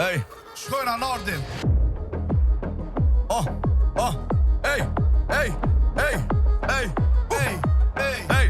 Ej, shkojnë anardin. Ej, ej, ej, ej, Ej, ej, ej,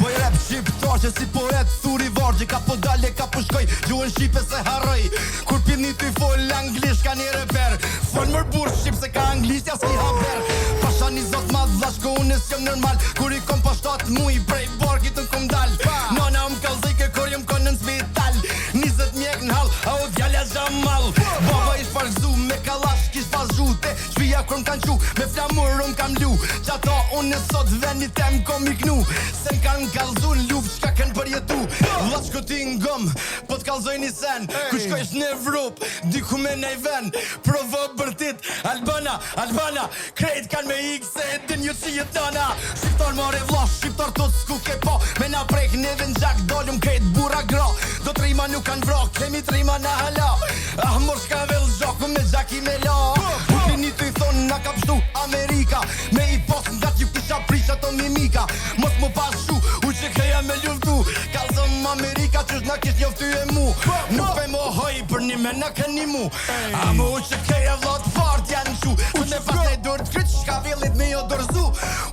Boj rap shqiptar që si poet thuri vargje. Ka po dalje, ka po shkoj, gjuhën shqipe se harroj. Kur pini ty fol anglisht ka një reper. Fol mër burr shqip se ka anglisht ja s'ki haber. Pasha një zot ma dhashko unë s'jom normal. Kur i kom pa 7 muj prej barkit në kom dal. Nana më kallzike kur jem kon në spital. 20 mjek n'hall, a o djalja xhamal. Baba ish pargzu me kallash kish pas zhute. Shpia kur m'kan qu, me flamur unë kam lu. Qato unë sot venit tem kom i knu. Se m'kan kallzu n'luft shka ken përjetu. Vllaç këti ngëm, po t'kallzoj një sen. Ku shkojsh në Evropë, diku me nej ven. Provo bërtit, Albana krejt kan me ik se din ju që jetona. Shqiptar more vlash, shqiptar tot s'ku ke po. Me na prek neve n'gjak, dollum krejt bura gra. Do trima nuk kan vrak, kemi trima na hala. Ah mor shka vel zhaku me gjaki me la. Putini të i thonë na ka pështu Amerika. Me i pos nga që kisha prish ato mimika. Mos mu pashu, u që kreja me luftu. Kalzëm Amerika qësh na kish njofty e mu. Nuk pe mo hoj për një me na këni mu. A mu u që kreja vlot fart janë shu. Unë e pas e dur t'kryt shka villit me jo dorzu.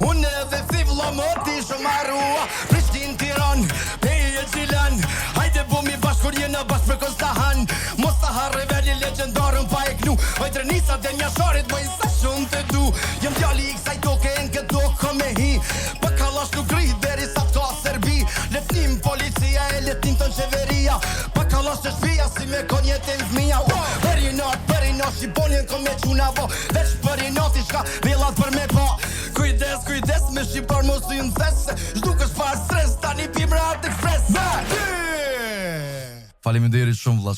Unë edhe si vlo më ti shumë arrua. Prishtin Tiran, peje e Gjilan. Hajde bumi bashk kur jena bashk për Konstahan. Mos ta harre veli legendarën pa e knu. Oj trenisa dhe nja sharit moj sa shumë të du. Jem djali i kësaj toke në këtë toko me hi. Pa kallash nuk rrit deri sa t'ka Serbi. Letnim policia e letnim ton qeveria. Pa kallash të shpia si me konjetin fmija. Përinat shqiponjen kom me quna vo. Veç përinat i shka villat për me pa. Kujdes me shqiptar mos u në these. Zhduk është pa stres, tani pimra atë ekspres. Faleminderit shumë vllaç.